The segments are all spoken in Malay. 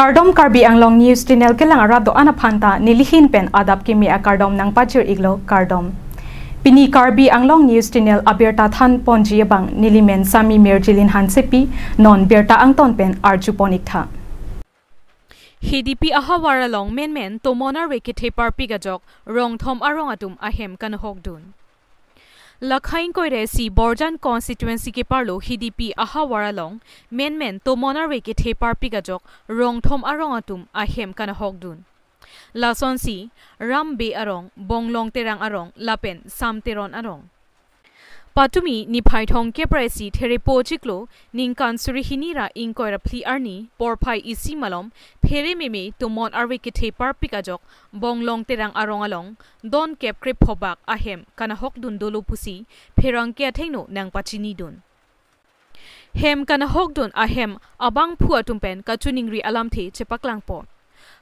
Kardom Karbi Anglong News Channel ke lang arado anaphanta nilihin pen adap kimi a kardom nang pachir iglo kardom. Pini Karbi Anglong News Channel abirta than ponji bang nilimen sami merjilin hansepi non birta angton pen arjuponik tha. HDP ahawara long men tomona rekite parpigajok rong thom arong atum ahem kan hokdun. Lakhain koire si Borjan constituency ke parlo HDP ahawara long men tomona rekite parpigajok rong thom arong atum ahem kan hokdun. Lason si Rambe arong bonglong terang arong lapen samteron arong. Patumi ni phaithong ke presi therepo chiklo ningkan surihinira inkoira pli arni porphai isi malom phere meme tumon arwe ke thepar pikajok bonglong terang arong along don kep krip phobak ahem kana hok dun dolo pusi pherang ke thengno nang pachini dun hem kana hok dun ahem abang phu atumpen kachuningri alamthe chepaklang po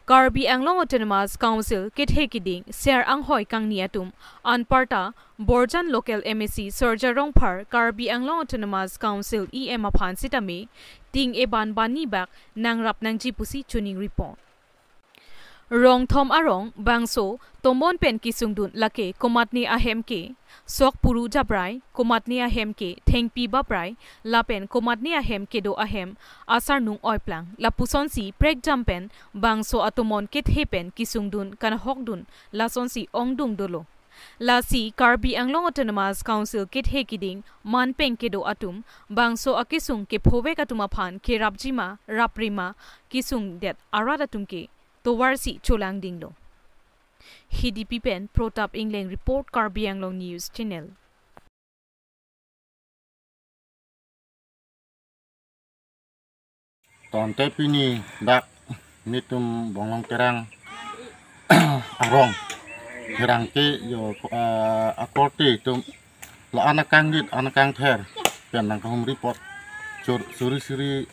Karbi Anglong Autonomous Council kithe kiding ser anghoi kangni atum anparta Borjan local MSC Surja Rongphar Karbi Anglong Autonomous Council EM aphan sitame ting eban bani bak nang rap nang jipusi chuning report Rong thom arong bangso tomon pen kisungdun lake komatni ahem ke sok puru jabrai komatni ahem ke thengpi babrai lapen komatni ahem ke do ahem asar nung oiplang lapuson si prek jampen bangso atomon ke thepen kisungdun kan hokdun lason si ongdung dolo lasi Karbi Anglong Autonomous Council kit hekiding manpeng ke do atum bangso akisung ke phove katuma phan ke rapjima raprima kisung det aradatum ke towarsi cholang dinglo HDP pen Protap Ingling report Karbi Anglong News Channel Tonte pini dak nitum bonglong terang arong terang ke yo akorte tum la anakang dit anakang ther pen nang hum report suri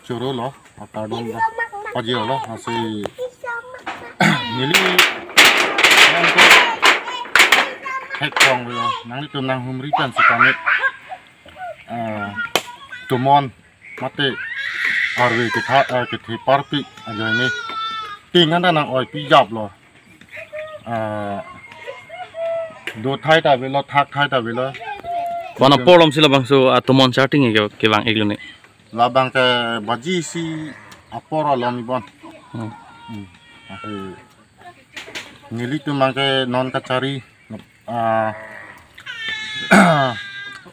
choro lo atadon lo pajio lo asi nili nang ko hekong lo nang nitum nang hum report sikane tumon mate arwe ke the parpi ajane tingan nang oi pi job lo do thai ta velo thak thai ta velo wana polom sila bangso atomon charting ke bang iglone labang ke baji si apora lomi bon nili tu mangke non kacari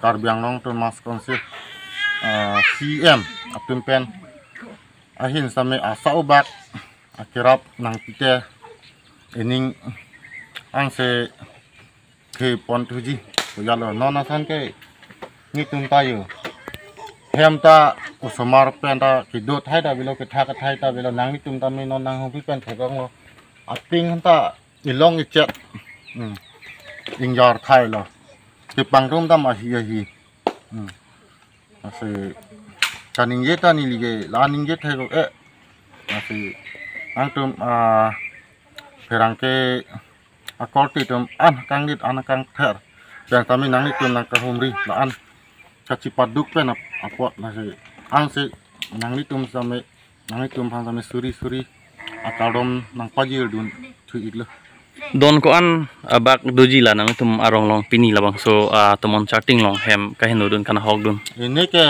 Karbi Anglong Autonomous Council CM apun pen ahin same asa ubak akirap nang pite ening angse ke pon tuji yalo nona san ke nitum tayo hemta usomar penta kidot haida bilo ke thaka thaita bilo nang nitum tami non nang hobi pen thegong lo ating hanta ilong ichet injar thai lo ke pangrum tam ahi asi kaning yeta ni lige laning yet thego asi angtum perangke akorti tum kang dit anakang ther yang kami nang nitum nang kahumri laan kacipaduk pen apot nasi angse nang nitum same nang nitum phang same suri akadom nang pajil dun thu iglo don ko an bak doji la nang tum arong long pini la bang so tomon charting long hem kahino dun kana hok dun ini ke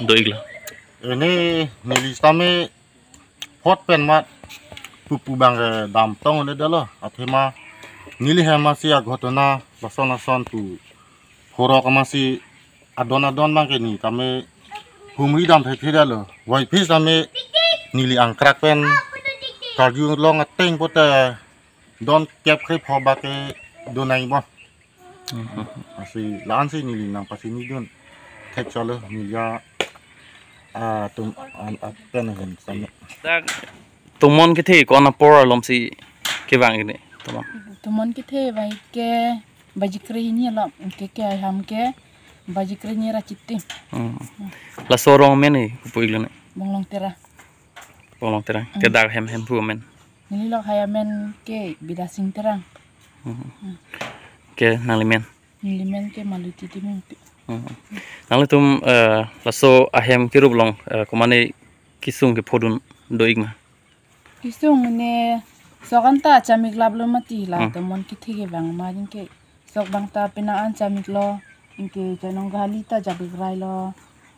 do igla ini nili same hot pen mat pupu bang dam tong ne dalo athema nili hema si agotona lason tu horok masih adon bang ke ni kami humri dam thai dalo wai phi same nili angkrak pen karju long ateng pote don kep krip hoba ke donai bo asi lan si nili nang pasini dun thek chalo nilia tum pen hen same tomon ke the ko na por lom si ke bang ni Tumon kita baik ke bajikre ini lah ke ham ke bajikre ini raciti. La sorong men ni ku iglone Bonglong tera. Ke dar hem pu men Ini lah hayamen ke bidasing terang. ke nalimen Nilimen ke malu titi mumpi. nang tum la so ahem kirub long komane kisung ke podun doig ma kisung ne sokan ta chamik lab lo mati la tomon kithe ke bang ma jing ke sok bang ta pina an chamik lo inke janong gali ta jabik rai lo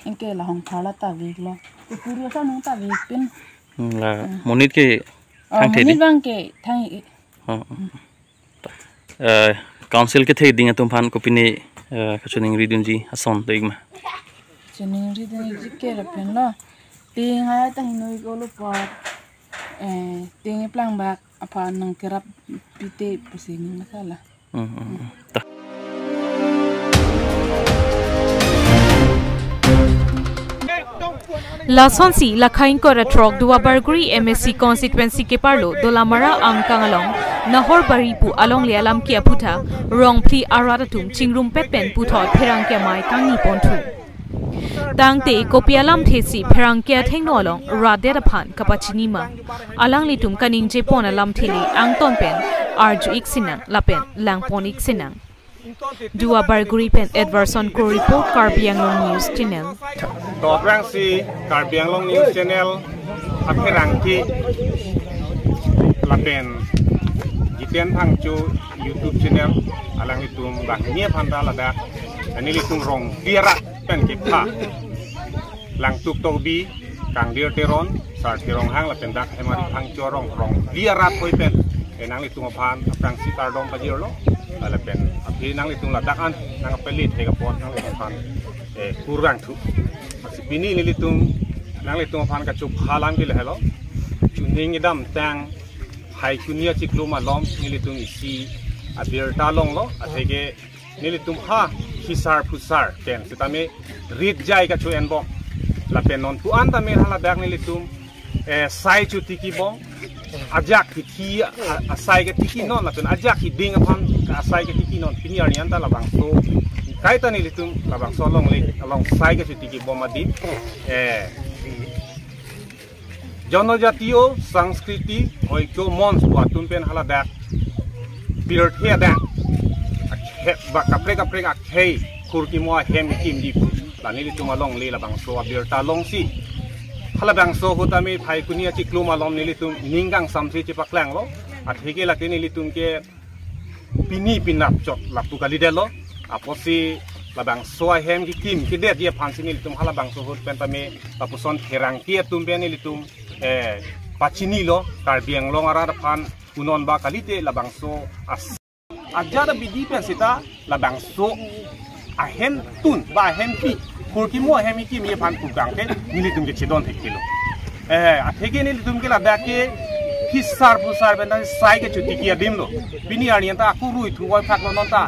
inke la hong phala ta vik lo puri sa nong ta vik pin la monit ke thang the monit bang ke thang council ke the ding tum phan ko pini kachuning ridun ji ason doig ma chuning ridun ji ke ra pen lo ting ha ta hinoi ko lo pa ting plang bak apa nang kerap pite pusing masalah ta Lasonsi Lakhain ko retrok dua Barguri MSC constituency ke parlo dolamara angkangalong nahor baripu along le alam ki aputha rong pli aradatum chingrum pepen puthot pherang ke mai tangi pontu tangte kopialam thesi pherang ke thengno along radera phan kapachini ma alang litum kaning je pon alam thili angton pen arju iksinang lapen langpon iksinang Dua Barguri pen Edwardson ko report Karbi Anglong News Channel. Dobrang si Karbi Anglong News Channel apherang ki lapen jiten thangchu YouTube channel alang itum bangnia phanda lada ani litum rong biara pen ki pha lang tuk tobi kang dir teron sar tirong hang lapen dak hemari thangchu rong biara koi pen enang litum phan aprang si kardom bajir lo alapen api nang litung ladakan nang pelit hega pot nang litung pan kurang tu pini ni litung nang litung pan ka chup halang ki lehelo chuning idam tang hai kunia chiklu ma lom ni litung isi abir talong lo athege ni litung ha hisar pusar ken sitame rit jai ka chu enbo lapen non tu an tame hala dak ni litung sai chu tiki bo ajak ki asai ke tiki non lapen ajak ki ding apam asai ke tiki non pini arian ta labang so kaita ni litum labang so long le along sai ke tiki bomadi jonojatiyo sanskriti oiko mons watun pen hala dak pirt he dak ba kapre akhei kurki mo hem kim di lani litum along le labang so abirta long si halabang so hutami phai kunia chiklu malom nilitum ninggang samsi chipaklang lo athege lakte nilitum ke pini pinap chot lapu kali delo aposi labang so hem ki kim ki det ye phansi nilitum halabang so hut pentame tapuson herang ki tum be nilitum pachini lo Karbi Anglong ara phan unon ba kalite labang so ajada bidi pensita labang so ahem tun ba ahem pi kurki mo hemi ki mi phan pugang ke nilitum ke chidon thekilo athege nilitum ke lada ke hisar pusar benda sai ke chuti ki adim lo pini arian ta aku rui thu wai phak non ta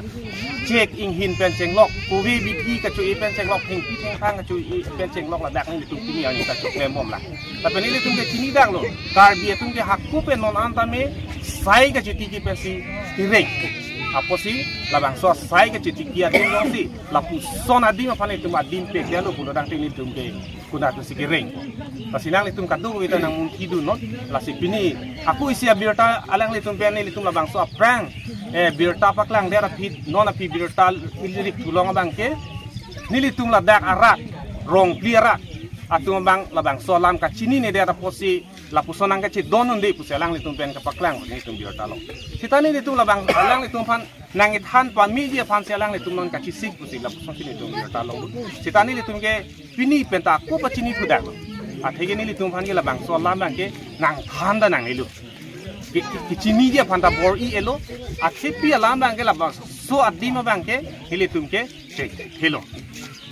check in hin pen cheng lok ku vi bi ka chu i pen cheng lok thing pi theng phang ka chu i pen cheng lok lada nilitum pini arian ta chu kem mom la ta pen nilitum ke chini dang lo Karbi tum ke hakku pen non anta me sai ke chuti ki pen si direct aposi labang so sai ke chitikia ding long si lapu sona ding phane tum adin pe kelo pulo dang ting tum ke kuna tu sikireng pasinang litum kadu ita nang munkidu not lasi pini aku isi abirta alang litum pe ni litum labang so aprang birta paklang dera pit nona pi birta ilirik tulong bang ke ni litum ladak arak rong pliara atung bang labang so lam ka chini ne dera posi lapu sonang ke chit donon de puselang litum pen ka paklang ni litum birta lo sitani litum labang alang litum phan nangit han pa media phan selang litum non ka chisik pusi lapu son chini litum birta lo sitani litum ke pini penta ko pa chini thudak athege ni litum phan ke labang so lam bang ke nang than da nang nilu ki chini je phan ta bor i elo athipi lam bang ke labang so adima bang ke hilitum ke helo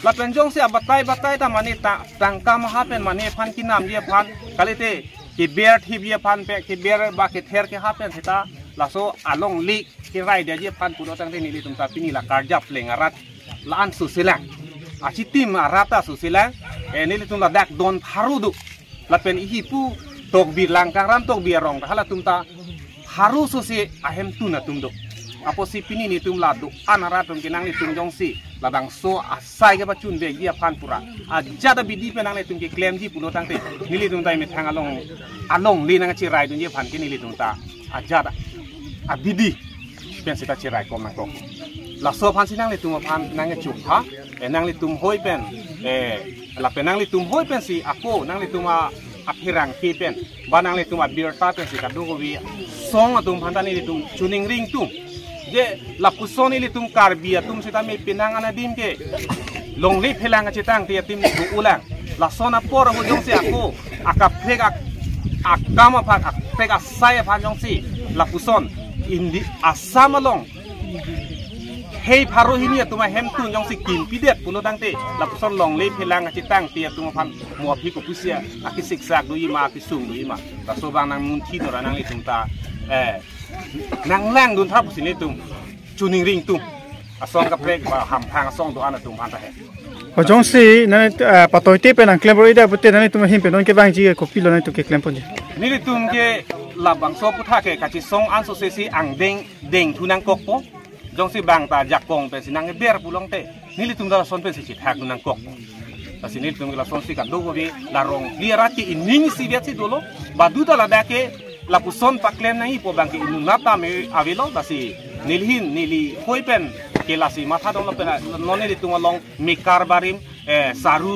la penjong se batai ta mani tangka mahapen mani phan ki nam ye phan kalite ki ber thib ye phan pe ki ber ba ki ther ke hapen sita laso along li ki rai de ye phan puno tang ni litum ta pini la karja plengarat la an su silang achitim arata su silang ni litum la dak don harudu la pen hi pu tok bi langkang ram tok bi rong hala tum ta haru su si ahem tu na tum do aposi pini ni tum la du anaratum kinang ni tum jong si labang so asai ke pachun be dia phan pura ajada bidi penang le tum ke claim di pulo tang te nili tum tai me thang along li nang chi rai dun ye phan ke nili tum ta ajada abidi pen sita chi rai kom nang ko la so phan sinang le tum phan nang ke chup ha nang le tum hoi pen la penang le tum hoi pen si ako nang le tum akhirang kipen banang le tuma beer ta pen sika dugo wi song atum phantani le tum tuning ring tum je lapusoni le tum karbia tum sita me pinangana dim ke longli phelang chitang ti tim du ulang la sona por ho jong si aku akaprega akama phat akprega sai phat jong si lapuson indi asamalong hei pharu hinia tuma hem tu jong si kin pidet puno dangte lapuson longli phelang chitang ti tuma phan mo phi ko pusia akisik sak du yima akisung du yima ta so bang nang mun thi to nang li tum ta nang lang dun thap sin le tum tuning ring tum asong ka prek ba ham phang asong do ana tum phan ta he ở trong si này bắt đầu tiếp bên anh claim rồi đây bữa nay tụi mình hiện bên cái bang gì copy rồi này tụi cái claim gìนี่ตุ่มเกลับบางโซพุทธะเกกัจจิสงอันโซเซซีอังเด้งทุนังกกปจงสิบางตาจักกงเป็นสินังเบียร์ปุลงเตนี่ตุ่มดาราสนเป็นสิจิตหักทุนังกกแต่สินี่ตุ่มกลาสนสิกันดูว่าลารองเลียรัติอินนิงสิเบียสิดูโลบาดูตาลาเดกลาปุสนปักเลมนั่งอีพอบางเกอินุนัตตาเมอาวิโลแต่สินิลหินนิลีคุยเป็นเกลาสิมาท่าดงเราเป็นนนนี่ตุ่มลองมีคาร์บาริมสารู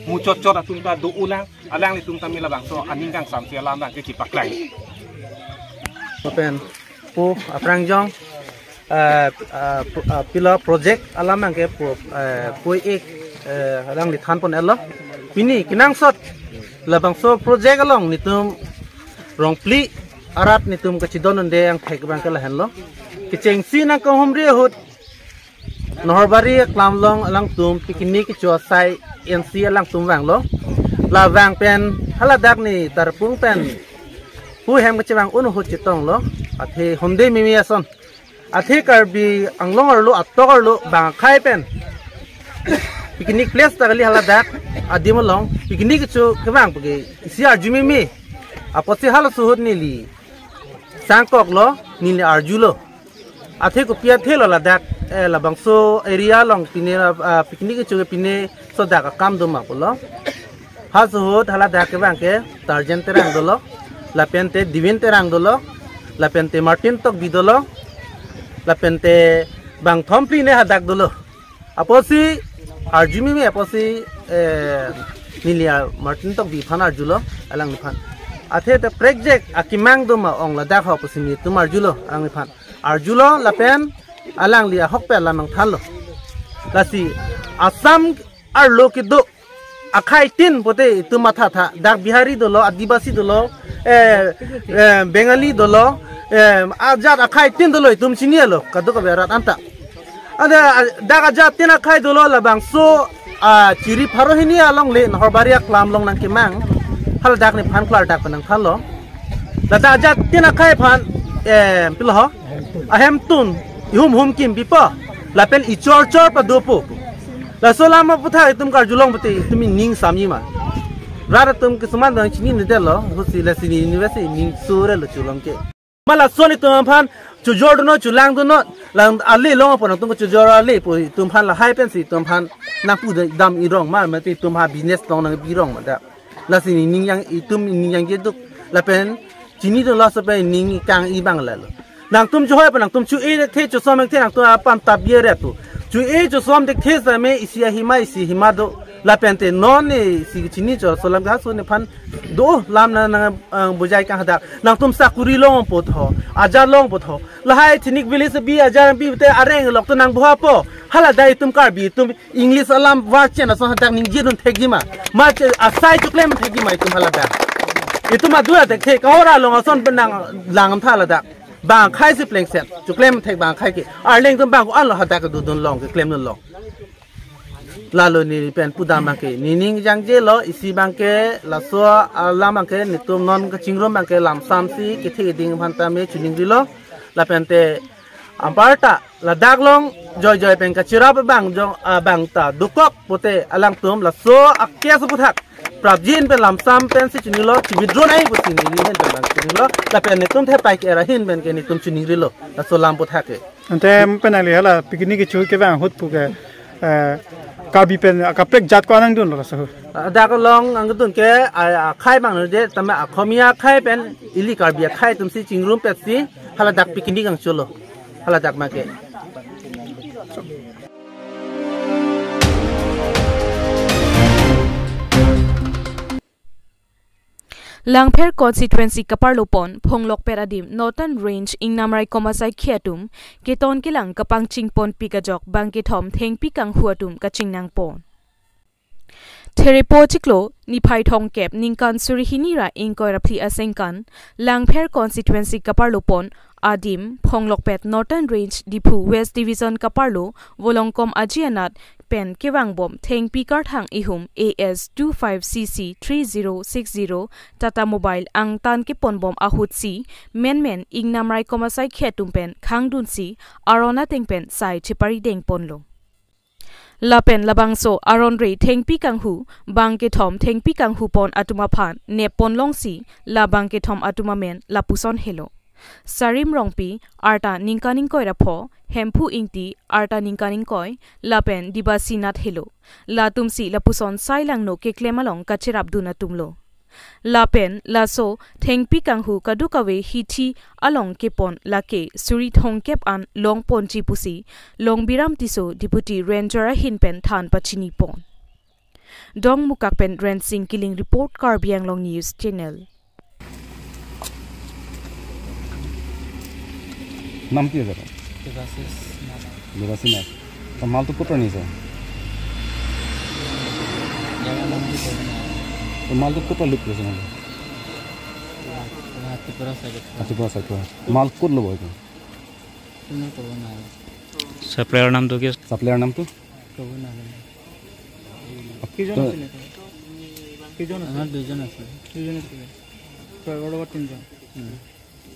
มูจดตุ่มตาดูอุลังalang ni tum tamila bang so aning kang sam sia lam bang ke cipak lai pen pu aprang jong pila project alam bang ke pu ek alang ni than pon elo pini kinang sot la bang so project along ni tum rong pli arat ni tum ka chidon de ang thek bang ke la hen lo ki cheng si na ko homri hut norbari klamlong alang tum picnic cho sai nc alang tum wang loลาวางเป็นฮัลดักนี่ตาปุ้งเป็นผู้แหมก็จะวางอุณหภูมิตรงล้ออาทิฮอนเดมิมีอาสันอาทิการบีอังลงอรุอัตโตอรุบางใครเป็นปิกนิกเพลสตาร์ลีฮัลดักอาดิมลงปิกนิกชูกวางปกีสิอาร์จูมิมีอาปสิฮัลสุดนี่ลีสังกอกล้อนี่ลีอาร์จูโลอาทิกุเปียเทลลาดักลาบังโซเอเรียลองปิเนปิกนิกชูปิเนโซดักกามดุมาปุล้อHasud hala dak bang ke tarjen terang dolo lapente divin terang dolo lapente martin tok bidolo lapente bang thompli ne hadak dolo aposi arjumi me aposi nilia martin tok bi phan arjulo alang ni phan athe te project akimang duma ong la dak aposi mi tumar julo alang ni phan arjulo lapen alang lia hokpe lamang thalo lasi asam arlo ki do akai tin pote itu mata tha dak bihari dolo adibasi dolo bengali dolo ajat akai tin dolo itum sini lo kadu ka berat anta ada dak ajat tin akai dolo la bang so ciri pharo hini along le horbaria klam long nang kimang hal dak ni phan klar dak panang thalo la da ajat tin akai phan pilho ahem tun hum kim bipa la pen ichor chor pa dopo la solama putha itum kar julong pute tumi ning sami ma rara tum ke saman dang chini ne delo hosi la sini university ning sore lo julong ke mala soni tum phan chu jor no chu lang do no lang ali long pon tum chu jor ali pu tum phan la hai pen si tum phan na pu dam i rong ma ma ti tum ha business long nang bi rong ma da la sini ning yang itum ning yang ke duk la pen chini do la so pe ning kang i bang la lo nang tum chu hoi pa nang tum chu e the chu so mang the nang tu pam tab ye re tu chu e chu som de thesa me isia hima do la pente non ne si chini cho solam ga so ne phan do lam na na bujai ka hada nang tum sa kuri long po tho ajar long po tho la hai chinik village se bi ajar bi te areng lok to nang bua po hala dai tum kar bi tum english alam wa chen so hada ning ji dun thegi ma asai chuklem thegi ma tum hala da itu ma dua te ke ka ora long son benang langam tha la da bang khai si pleng set chu klem thek bang khai ki arleng tum bang ko an lo hata ka du dun long ke klem non long la lo ni pen puda ma ke ni ning jang je lo isi bang ke la so la ma ke ni tum non ka chingrom bang ke lam sam si ke the ding phan ta me chuning ri lo la pen te amparta la dak long joy joy pen ka chira pa bang jong bang ta dukok pote alang tum la so akya su puthak prabjin pe lam sam pen si chuning lo chi withdraw nai pu sin ni hen pen chuning lo la pen ne tum the pai ke ra hin ben ke ni tum chuning ri lo la so lam puthak ke ante pen ali hala picnic chu ke bang hut pu ke kabi pen akaprek jat ko anang dun lo so dak long ang dun ke khai bang de tama khomia khai pen ili karbia khai tum si chingrum pe si hala dak picnic ang chulo hala dak ma ke Langpher constituency Kaparlopon Phonglok Peradim Northern Range Ingnamrai Komasai Khiatum Keton Kilang Kapang Chingpon Pikajok Bangkithom Theng Pikang Huatum Kachingnang Pon Therepo Chiklo Niphai Thong Kep Ningkan Surihinira Inkoi Rapli Asengkan Langpher constituency Kaparlopon Adim Phonglokpet Northern Range Dipu West Division Kaparlo Volongkom Ajianat Pen Kewangbom Theng Pikar Thang Ihum AS 25CC 3060 Tata Mobile Ang Tan Kiponbom Ahutsi Men Ingnamrai Komasai Khetumpen Khangdunsi Arona Tengpen Sai Chipari Deng Ponlo Lapen Labangso Aron Rei Theng Pikang Hu Bangke Thom Theng Pikang Hu Pon Atuma Phan Ne Ponlongsi La Bangke Thom Atuma Men Lapuson Hello Sarim Rongpi Arta Ningkaningkoi Rapho Hempu Ingti Arta Ningkaningkoi Lapen Dibasinat Hello La Tumsi Lapuson Sailang no Keklemalong Kachirabduna Tumlo Lapen Laso Theng Pikang Hu Kadukawe Hithi Along Kepon Lake Suri Thong Kep An Long Pon Chipusi Long Biram Tiso Deputy Ranger Hinpen Than Pachini Pon Dong Mukakpen Ren Sing Killing Report Karbiang Long News Channel नाम की है जरा देवाशीष तो माल तो पुत्र नहीं सर तो माल तो पुत्र लुक रहे हैं अच्छा पूरा साइड माल कुछ लोग हैं सप्लायर नाम तो क्या सप्लायर नाम तो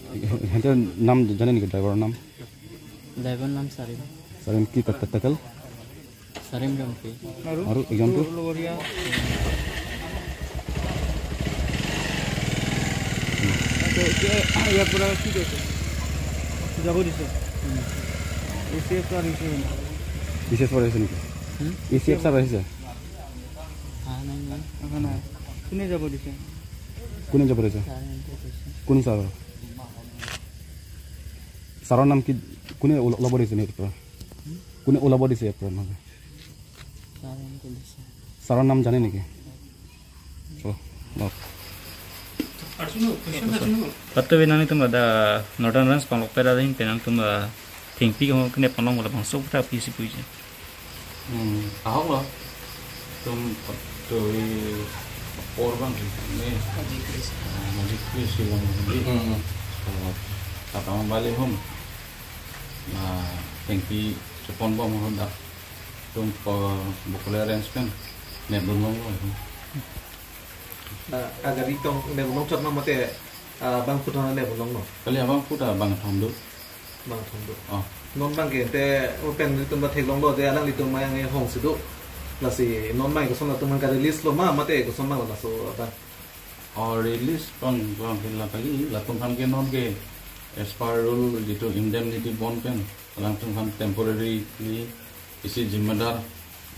हेंटे नाम जाने नहीं ड्राइवर नाम सारिम की तकल सारिम रंपी और एग्जांपल या पूरा की देते जागो दिसे एसीएफ का रिसीव विशेष पर ऐसे नहीं एसीएफ सा रहे हां नहीं ना कुने जाबो दिसे कुन सारो सारो नाम की कुने ओलाबो दिसे नहीं पर कुने ओलाबो दिसे पर ना सारो नाम जाने नहीं के ओ नो Patu binang itu ada Northern Range Panglok Pera dah penang tu Theng Pikang kena panong wala bang so kita pisi puji. Ahok lah. Tu orang ni magic Chris silang ni. Kata orang balik home. Nah, Theng Pi Jepun bom hendak tu bukulah range kan. Ni belum agar itong nebulong chat na mate bang putana nebulong no kali abang puta bang thomdo oh non bang ke te open litum ba thelong do de alang litum ma yang hong sidu la si non mai ko sona tum ka release lo ma mate ko sona la so ba or release kon bang la pagi la tum kan ke non ke as per rule jitu indemnity bond pen alang tum kan temporary ni isi जिम्मेदार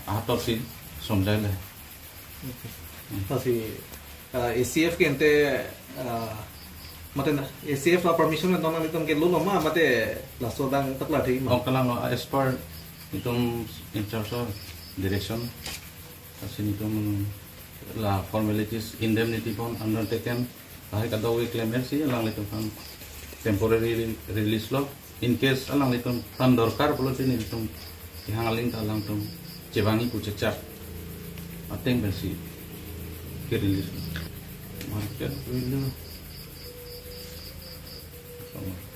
हाथ से समझाए लेasi ACF ke ente mate ACF la permission na nang itom ke lulo ma mate la so dang takla thi ma kalang as per itom in charge of direction asin itom la formalities indemnity bond undertaken hai ka daw claim si alang itom kan temporary release lo in case alang itom tan dorkar bolo tin itom ihangaling alang itom cebangi ku cecak ateng besi release market window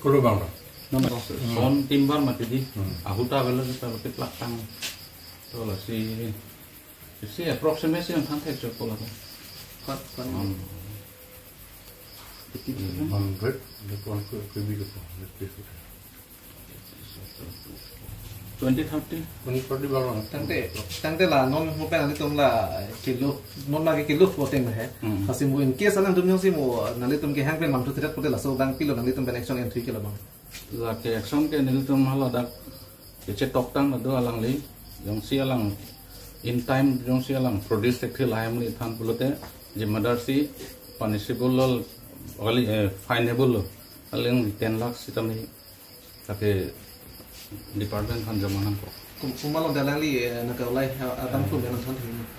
kalau bang son timbar mati di ahuta bela kita pakai pelakang tu lah si approximation kan tak cukup lah kan 100 lepas ke lebih ke 2030 bang tangte la non mo pen litum la kilo non la ke kilo floating hai asim mo in case alang dum si mo na litum ke hang pen mang tu thirat pote la so dang kilo na litum pen action entry kilo bang la ke action ke nilitum hala dak ke tok tang do alang li jong si alang in time jong si alang produce tekthi laim ni than pulote jimadar si punishable only fineable alang 10 lakhs sitam ni take department kan jamanan ko kumalong dalang li na ka ulai atam tu menon than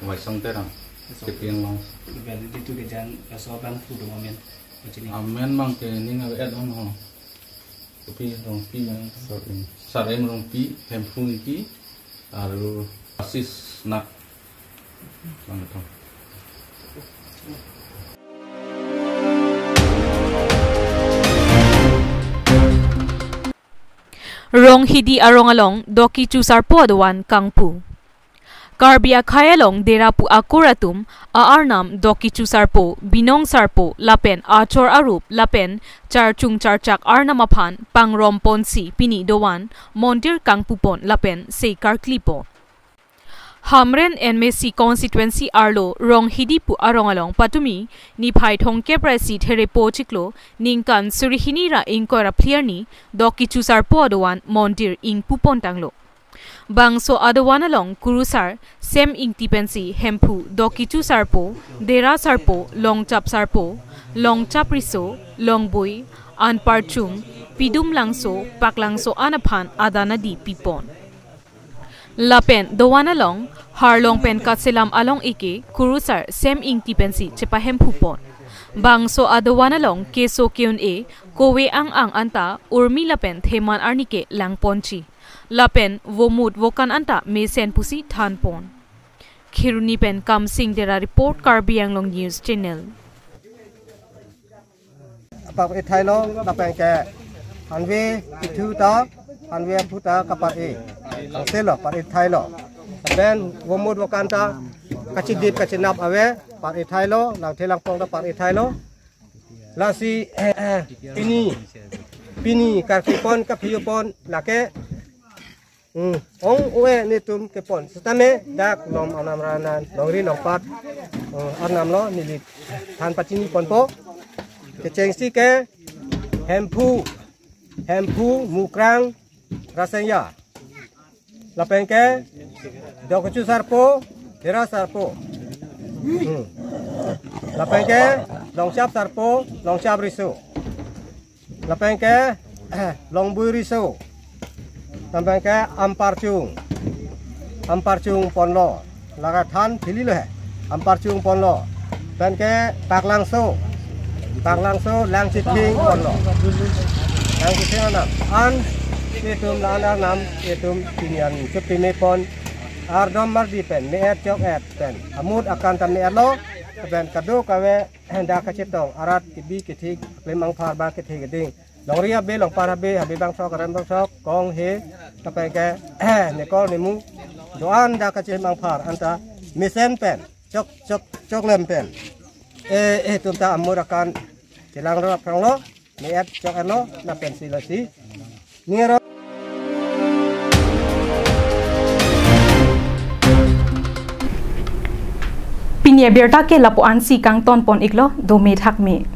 wai sang terang kepiang long validity tu kejan so bang fu do moment macam ni amen mang ke ning ave ad on ho kepi rong pi yang sarem rong pi hempu iki aru asis nak lang itu Rong hidi arong along doki chusar po aduan kangpu. Karbia khayalong derapu akuratum aarnam doki chusar po binong sarpo lapen achor arup lapen charchung charchak arnamapan pangrom ponsi pini dowan mondir kangpupon lapen seikar klipo. Hamren NMC constituency arlo rong hidi pu arong along patumi ni phai thong kepresi there po chiklo ningkan surihini ra inkora phlierni doki chusar po adowan mondir ing pupon tanglo bangso adowan along kurusar sem ing tipensi hempu doki chusar po dera sarpo longchap sarpo longchap riso longboi anparchung pidum langso paklangso anaphan adana di pipon lapen dowan along harlong pen katselam along ike kurusar sem ing tipensi chepahem pupon bangso adawan along keso keun e kowe ang anta urmi lapen theman arnike langponchi lapen vomut vokan anta mesen pusi thanpon khiruni pen kam sing dera report Karbiang Long News Channel apa thailo lapen ke hanwe pitu ta hanwe puta kapar e selo par thailo ben womud wakanta kachidip kachinap awe par thailo lang thelang pong da par thailo lasi pini karkipon kapiyopon lake ong uwe nitum kepon stame dak nom anam ranan nongri nongpat anam lo nilit than pachini ponpo kechengsi ke hempu mukrang rasanya lapengke dokucu sarpo dera sarpo lapengke longchap sarpo longchap riso lapengke longbui riso lapengke amparchung ponlo lagathan thili le amparchung ponlo pengke paklangso langchiting ponlo langchiting anam an etum lana nam etum pinian kepime pon ardom mardi pen meet jok et pen amud akan tam meet lo pen kado kawe henda kacetong arat kibi kithik lemang phar ba kithik ding longria be long para be habe bang sok ram bang sok kong he kape ke ne ko ne mu doan da kacet mang phar anta misen pen cok lem pen tum ta amud akan jelang ro prang lo meet jok eno na pen silasi ningero Pinia berta ke lapuan si kang ton pon iklo do me thak me